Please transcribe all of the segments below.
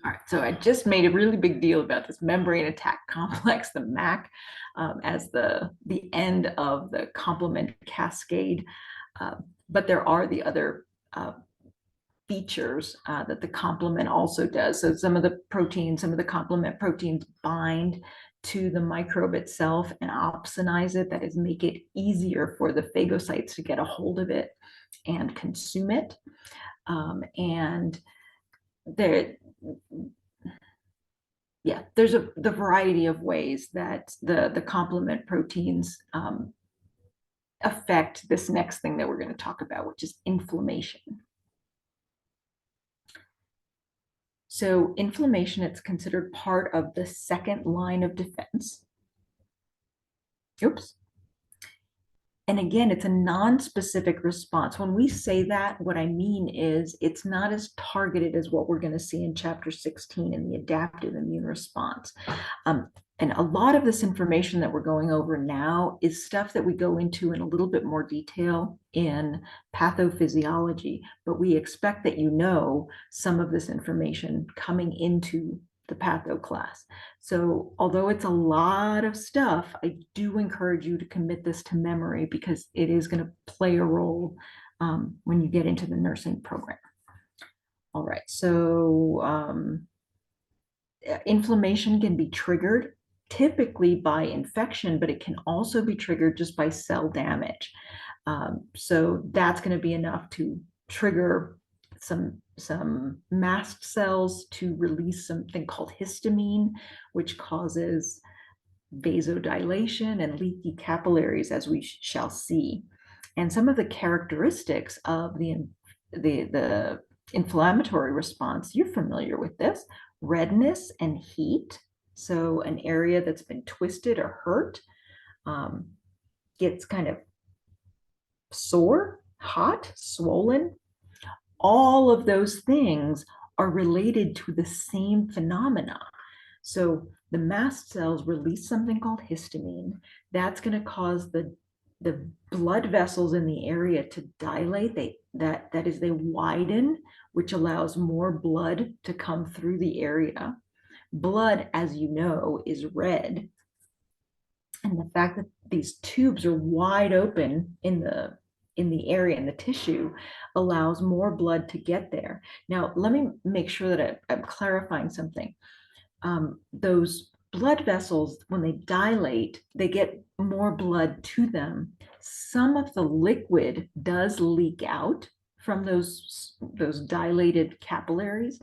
All right, so I just made a really big deal about this membrane attack complex, the MAC, as the end of the complement cascade. But there are the other features that the complement also does. So some of the proteins, some of the complement proteins bind to the microbe itself and opsonize it. That is, make it easier for the phagocytes to get a hold of it and consume it. And there, yeah, there's the variety of ways that the complement proteins affect this next thing that we're going to talk about, which is inflammation. So inflammation, it's considered part of the second line of defense. Oops. And again, it's a non-specific response. When we say that, what I mean is it's not as targeted as what we're going to see in chapter 16 in the adaptive immune response. And a lot of this information that we're going over now is stuff that we go into in a little bit more detail in pathophysiology, but we expect that you know some of this information coming into the patho class. So although it's a lot of stuff, I do encourage you to commit this to memory because it is going to play a role when you get into the nursing program. All right, so inflammation can be triggered typically by infection, but it can also be triggered just by cell damage. So that's going to be enough to trigger some mast cells to release something called histamine, which causes vasodilation and leaky capillaries, as we shall see. And some of the characteristics of the inflammatory response, you're familiar with this: redness and heat. So an area that's been twisted or hurt gets kind of sore, hot, swollen. All of those things are related to the same phenomena. So the mast cells release something called histamine. That's going to cause the blood vessels in the area to dilate. That is, they widen, which allows more blood to come through the area. Blood, as you know, is red. And the fact that these tubes are wide open in the area, in the tissue, allows more blood to get there. Now, let me make sure that I'm clarifying something. Those blood vessels, when they dilate, they get more blood to them. Some of the liquid does leak out from those dilated capillaries,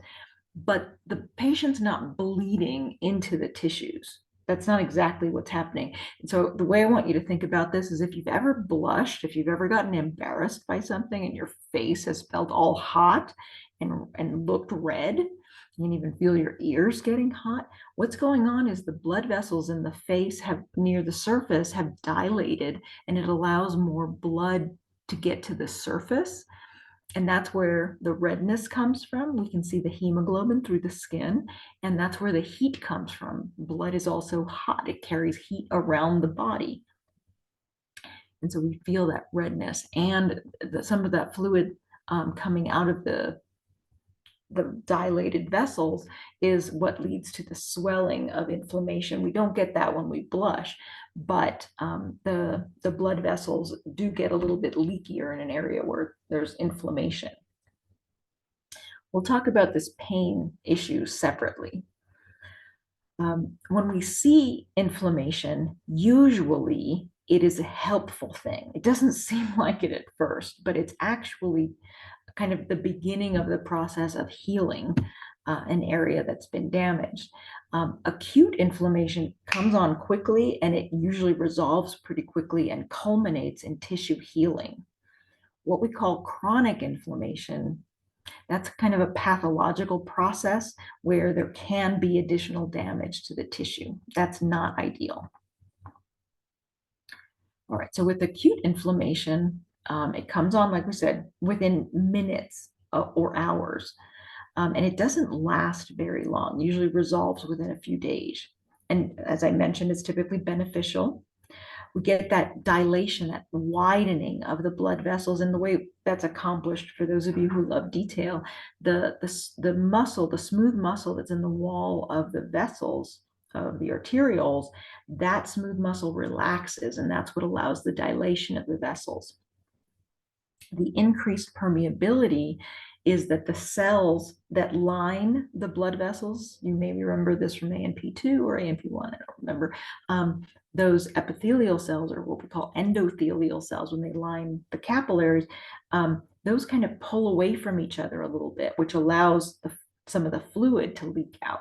but the patient's not bleeding into the tissues. That's not exactly what's happening. And so the way I want you to think about this is, if you've ever blushed, if you've ever gotten embarrassed by something and your face has felt all hot and looked red, you can even feel your ears getting hot. What's going on is the blood vessels in the face have, near the surface, have dilated, and it allows more blood to get to the surface. And that's where the redness comes from. We can see the hemoglobin through the skin, and that's where the heat comes from. Blood is also hot. It carries heat around the body. And so we feel that redness, and some of that fluid coming out of the dilated vessels is what leads to the swelling of inflammation. We don't get that when we blush, but the blood vessels do get a little bit leakier in an area where there's inflammation. We'll talk about this pain issue separately. When we see inflammation, usually it is a helpful thing. It doesn't seem like it at first, but it's actually kind of the beginning of the process of healing an area that's been damaged. Acute inflammation comes on quickly, and it usually resolves pretty quickly and culminates in tissue healing. What we call chronic inflammation, that's kind of a pathological process where there can be additional damage to the tissue. That's not ideal. All right, so with acute inflammation, it comes on, like we said, within minutes or hours. And it doesn't last very long, usually resolves within a few days. And as I mentioned, it's typically beneficial. We get that dilation, that widening of the blood vessels. And the way that's accomplished, for those of you who love detail, the muscle, the smooth muscle that's in the wall of the vessels, of the arterioles, that smooth muscle relaxes, and that's what allows the dilation of the vessels. The increased permeability is that the cells that line the blood vessels, you may remember this from ANP2 or ANP1, I don't remember, those epithelial cells, or what we call endothelial cells, when they line the capillaries, those kind of pull away from each other a little bit, which allows some of the fluid to leak out.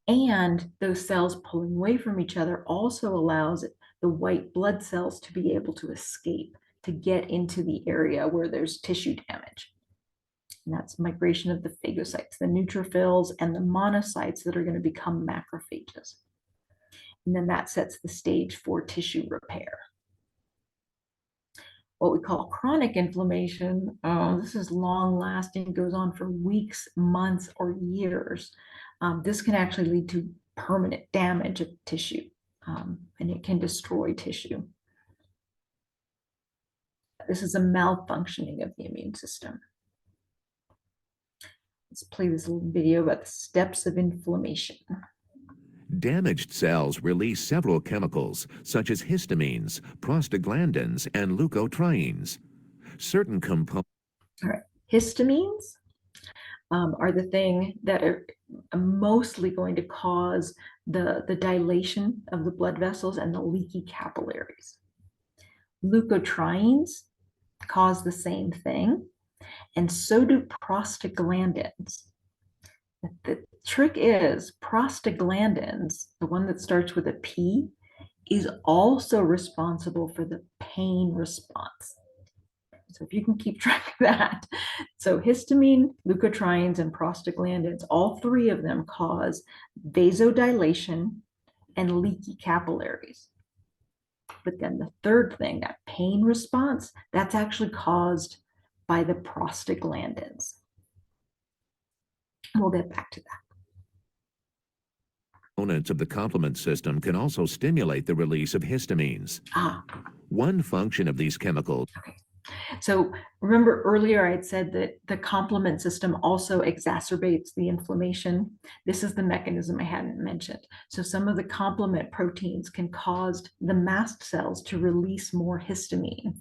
And those cells pulling away from each other also allows the white blood cells to be able to escape, to get into the area where there's tissue damage. And that's migration of the phagocytes, the neutrophils, and the monocytes that are going to become macrophages. And then that sets the stage for tissue repair. What we call chronic inflammation, this is long lasting, goes on for weeks, months, or years. This can actually lead to permanent damage of tissue, and it can destroy tissue. This is a malfunctioning of the immune system. Let's play this little video about the steps of inflammation. Damaged cells release several chemicals, such as histamines, prostaglandins, and leukotrienes. Certain components. All right, histamines are the thing that are mostly going to cause the dilation of the blood vessels and the leaky capillaries. Leukotrienes cause the same thing, and so do prostaglandins. The trick is prostaglandins, the one that starts with a P, is also responsible for the pain response. So if you can keep track of that. So histamine, leukotrienes, and prostaglandins, all three of them cause vasodilation and leaky capillaries. But then the third thing, that pain response, that's actually caused by the prostaglandins. We'll get back to that. Components of the complement system can also stimulate the release of histamines. One function of these chemicals. Okay. So remember earlier I had said that the complement system also exacerbates the inflammation. This is the mechanism I hadn't mentioned. So some of the complement proteins can cause the mast cells to release more histamine,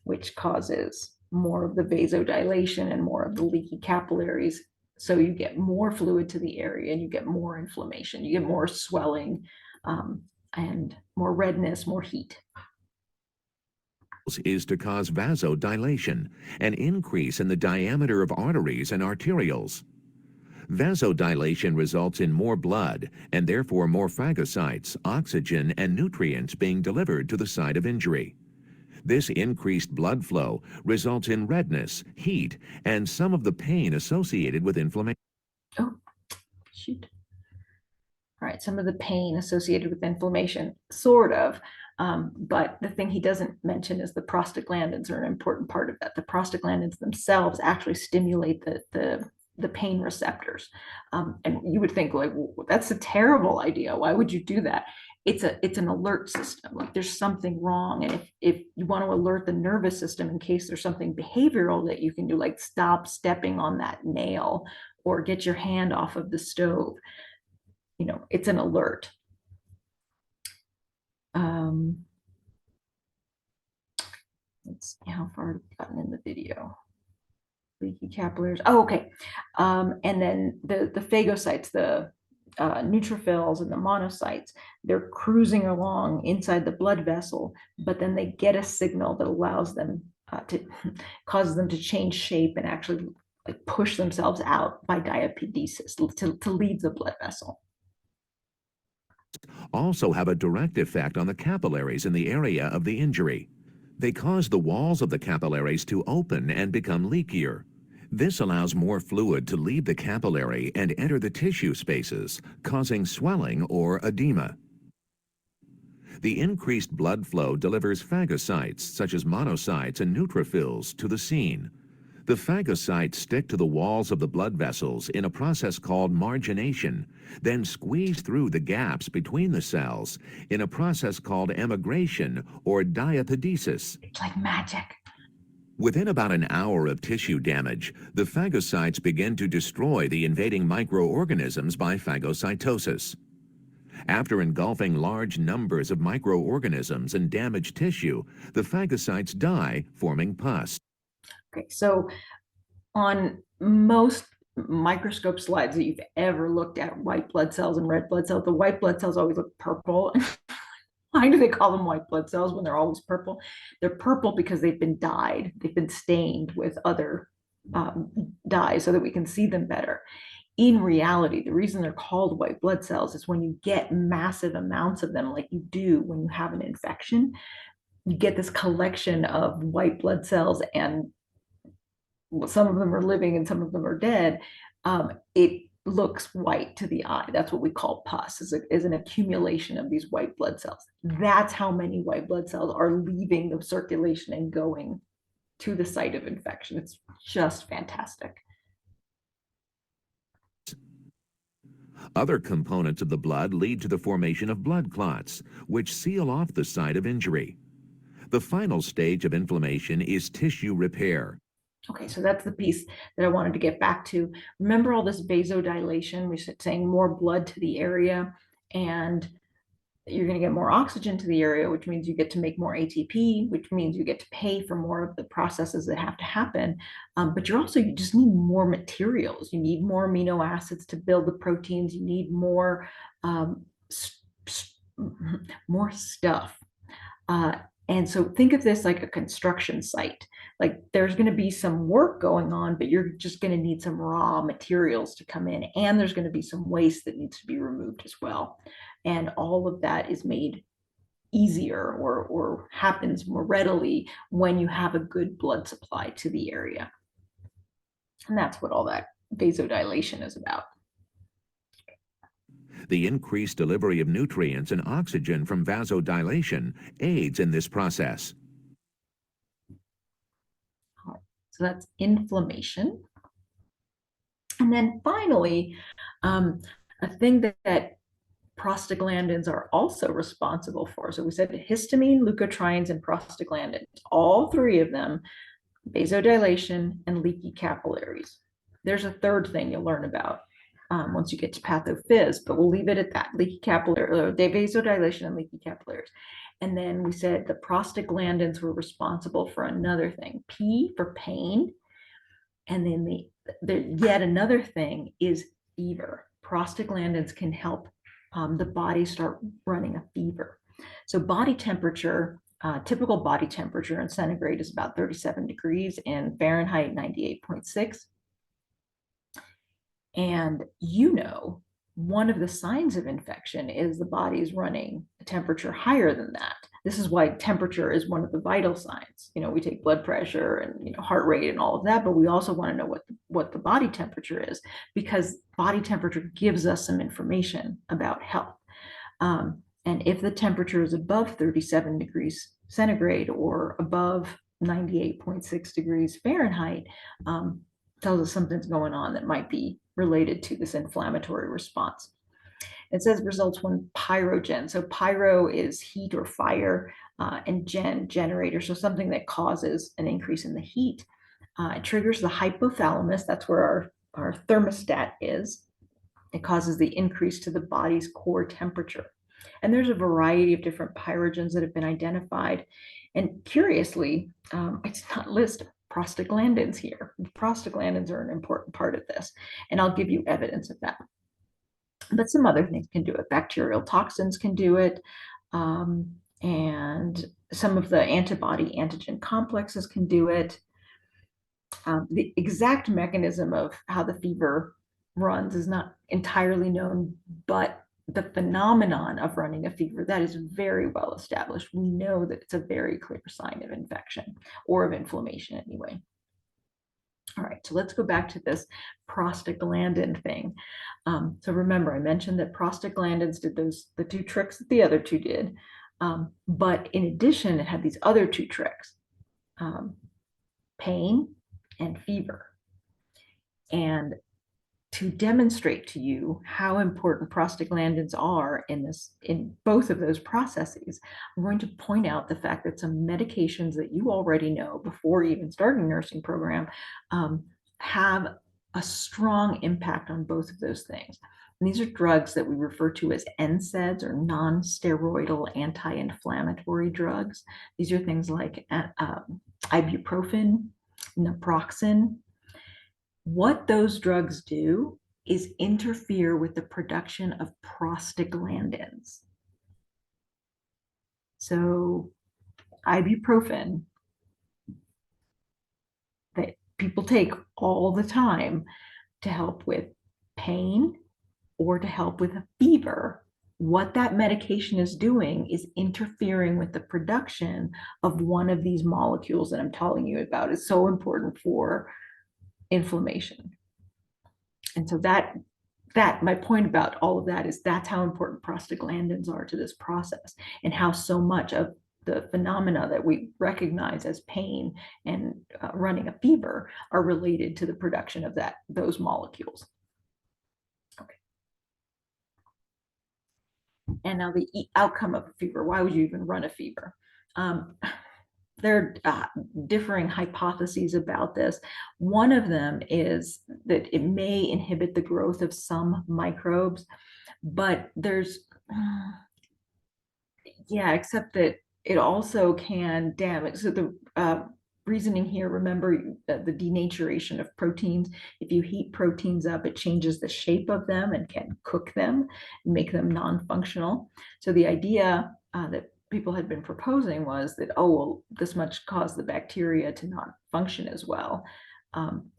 which causes more of the vasodilation and more of the leaky capillaries. So you get more fluid to the area and you get more inflammation. You get more swelling and more redness, more heat. Is to cause vasodilation, an increase in the diameter of arteries and arterioles. Vasodilation results in more blood and therefore more phagocytes, oxygen, and nutrients being delivered to the site of injury. This increased blood flow results in redness, heat, and some of the pain associated with inflammation. Oh, shoot. All right, some of the pain associated with inflammation, sort of. But the thing he doesn't mention is the prostaglandins are an important part of that. The prostaglandins themselves actually stimulate the pain receptors. And you would think, like, well, that's a terrible idea. Why would you do that? It's an alert system. Like, there's something wrong. And if you want to alert the nervous system in case there's something behavioral that you can do, like stop stepping on that nail or get your hand off of the stove, you know, it's an alert. Let's see how far I've gotten in the video. Leaky capillaries. Oh, okay. And then the phagocytes, the neutrophils and the monocytes, they're cruising along inside the blood vessel, but then they get a signal that allows them to causes them to change shape and actually like push themselves out by diapedesis to leave the blood vessel. Also have a direct effect on the capillaries in the area of the injury. They cause the walls of the capillaries to open and become leakier. This allows more fluid to leave the capillary and enter the tissue spaces, causing swelling or edema. The increased blood flow delivers phagocytes, such as monocytes and neutrophils, to the scene. The phagocytes stick to the walls of the blood vessels in a process called margination, then squeeze through the gaps between the cells in a process called emigration or diapedesis. It's like magic. Within about an hour of tissue damage, the phagocytes begin to destroy the invading microorganisms by phagocytosis. After engulfing large numbers of microorganisms and damaged tissue, the phagocytes die, forming pus. Okay, so on most microscope slides that you've ever looked at, white blood cells and red blood cells, the white blood cells always look purple. Why do they call them white blood cells when they're always purple? They're purple because they've been dyed, they've been stained with other dyes so that we can see them better. In reality, the reason they're called white blood cells is when you get massive amounts of them, like you do when you have an infection, you get this collection of white blood cells, and some of them are living and some of them are dead. It looks white to the eye. That's what we call pus, is an accumulation of these white blood cells. That's how many white blood cells are leaving the circulation and going to the site of infection. It's just fantastic. Other components of the blood lead to the formation of blood clots, which seal off the site of injury. The final stage of inflammation is tissue repair. Okay, so that's the piece that I wanted to get back to. Remember all this vasodilation? We're saying more blood to the area, and you're going to get more oxygen to the area, which means you get to make more ATP, which means you get to pay for more of the processes that have to happen. But you just need more materials. You need more amino acids to build the proteins. You need more, more stuff. And so think of this like a construction site. Like there's going to be some work going on, but you're just going to need some raw materials to come in. And there's going to be some waste that needs to be removed as well. And all of that is made easier or happens more readily when you have a good blood supply to the area. And that's what all that vasodilation is about. The increased delivery of nutrients and oxygen from vasodilation aids in this process. So that's inflammation. And then finally, a thing that prostaglandins are also responsible for. So we said histamine, leukotrienes, and prostaglandins, all three of them, vasodilation and leaky capillaries. There's a third thing you'll learn about once you get to pathophys, but we'll leave it at that, leaky capillary, vasodilation and leaky capillaries. And then we said the prostaglandins were responsible for another thing, P for pain. And then yet another thing is fever. Prostaglandins can help the body start running a fever. So body temperature, typical body temperature in centigrade is about 37 degrees, in Fahrenheit 98.6. And one of the signs of infection is the body is running a temperature higher than that. This is why temperature is one of the vital signs. We take blood pressure and heart rate and all of that, but we also want to know what the body temperature is, because body temperature gives us some information about health. And if the temperature is above 37 degrees centigrade or above 98.6 degrees Fahrenheit, tells us something's going on that might be related to this inflammatory response. It says results when pyrogen. So pyro is heat or fire, and generator. So something that causes an increase in the heat. It triggers the hypothalamus. That's where our thermostat is. It causes the increase to the body's core temperature. And there's a variety of different pyrogens that have been identified. And curiously, I did not list prostaglandins here. Prostaglandins are an important part of this, and I'll give you evidence of that. But some other things can do it. Bacterial toxins can do it, and some of the antibody-antigen complexes can do it. The exact mechanism of how the fever runs is not entirely known, but the phenomenon of running a fever, that is very well established. We know that it's a very clear sign of infection or of inflammation anyway. All right, so let's go back to this prostaglandin thing. So remember, I mentioned that prostaglandins did the two tricks that the other two did, but in addition, it had these other two tricks, pain and fever. And to demonstrate to you how important prostaglandins are in both of those processes, I'm going to point out the fact that some medications that you already know before even starting nursing program have a strong impact on both of those things. And these are drugs that we refer to as NSAIDs, or non-steroidal anti-inflammatory drugs. These are things like ibuprofen, naproxen. What those drugs do is interfere with the production of prostaglandins. So ibuprofen that people take all the time to help with pain or to help with a fever, what that medication is doing is interfering with the production of one of these molecules that I'm telling you about. Is so important for inflammation. And so that my point about all of that is that's how important prostaglandins are to this process, and how so much of the phenomena that we recognize as pain and running a fever are related to the production of those molecules. Okay. And now the outcome of a fever. Why would you even run a fever? There are differing hypotheses about this. One of them is that it may inhibit the growth of some microbes, but there's, yeah, except that it also can damage. So the reasoning here, remember the denaturation of proteins. If you heat proteins up, it changes the shape of them and can cook them and make them non-functional. So the idea that people had been proposing was that, oh, well, this much caused the bacteria to not function as well.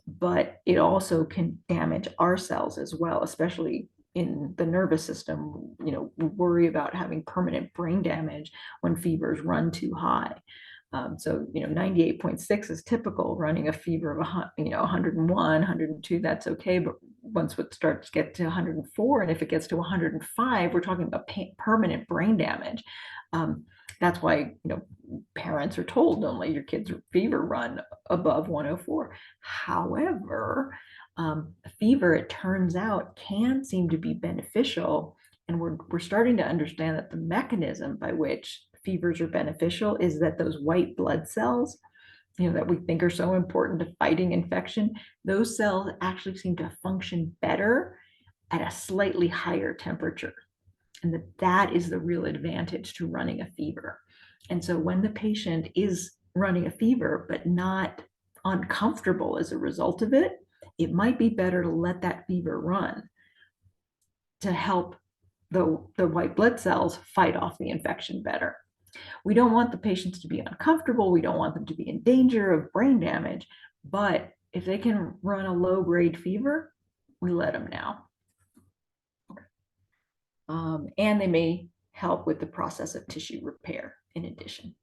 But it also can damage our cells as well, especially in the nervous system. We worry about having permanent brain damage when fevers run too high. So 98.6 is typical. Running a fever of 101, 102, that's okay. But once it starts to get to 104, and if it gets to 105, we're talking about permanent brain damage. That's why parents are told, don't let your kids' fever run above 104. However, fever, it turns out, can seem to be beneficial, and we're starting to understand that the mechanism by which fevers are beneficial is that those white blood cells, that we think are so important to fighting infection, those cells actually seem to function better at a slightly higher temperature, and that is the real advantage to running a fever. And so when the patient is running a fever but not uncomfortable as a result of it, it might be better to let that fever run to help the white blood cells fight off the infection better. We don't want the patients to be uncomfortable. We don't want them to be in danger of brain damage. But if they can run a low-grade fever, we let them now. And they may help with the process of tissue repair in addition.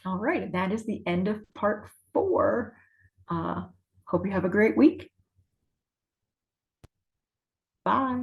All right, that is the end of part 4. Hope you have a great week. Bye.